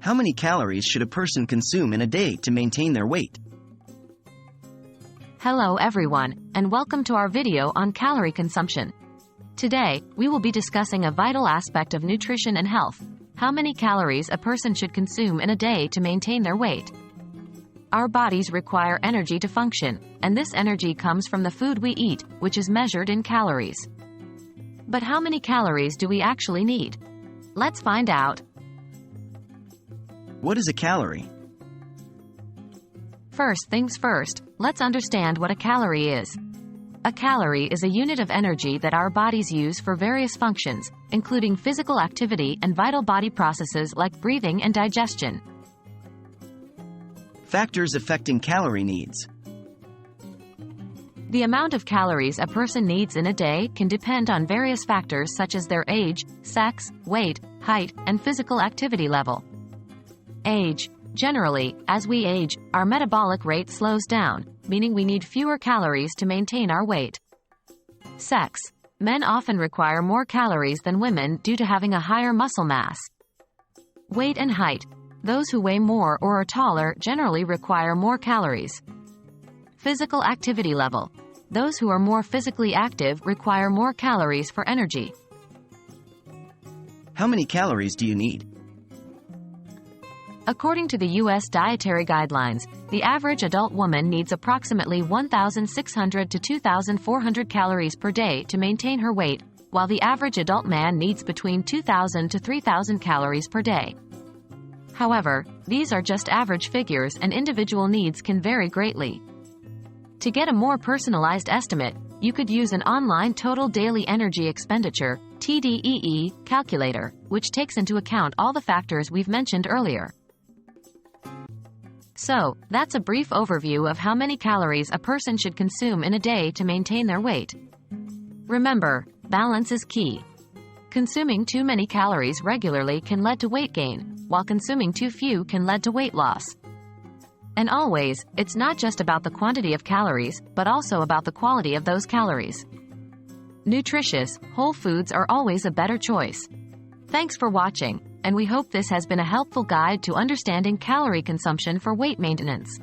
How many calories should a person consume in a day to maintain their weight? Hello everyone, and welcome to our video on calorie consumption. Today, we will be discussing a vital aspect of nutrition and health: how many calories a person should consume in a day to maintain their weight. Our bodies require energy to function, and this energy comes from the food we eat, which is measured in calories. But how many calories do we actually need? Let's find out. What is a calorie? First things first, let's understand what a calorie is. A calorie is a unit of energy that our bodies use for various functions, including physical activity and vital body processes like breathing and digestion. Factors affecting calorie needs. The amount of calories a person needs in a day can depend on various factors such as their age, sex, weight, height, and physical activity level. Age. Generally, as we age, our metabolic rate slows down, meaning we need fewer calories to maintain our weight. Sex. Men often require more calories than women due to having a higher muscle mass. Weight and height. Those who weigh more or are taller generally require more calories. Physical activity level. Those who are more physically active require more calories for energy. How many calories do you need? According to the U.S. dietary guidelines, the average adult woman needs approximately 1,600 to 2,400 calories per day to maintain her weight, while the average adult man needs between 2,000 to 3,000 calories per day. However, these are just average figures and individual needs can vary greatly. To get a more personalized estimate, you could use an online Total Daily Energy Expenditure (TDEE) calculator, which takes into account all the factors we've mentioned earlier. So, that's a brief overview of how many calories a person should consume in a day to maintain their weight. Remember, balance is key. Consuming too many calories regularly can lead to weight gain, while consuming too few can lead to weight loss. And always, it's not just about the quantity of calories, but also about the quality of those calories. Nutritious, whole foods are always a better choice. Thanks for watching, and we hope this has been a helpful guide to understanding calorie consumption for weight maintenance.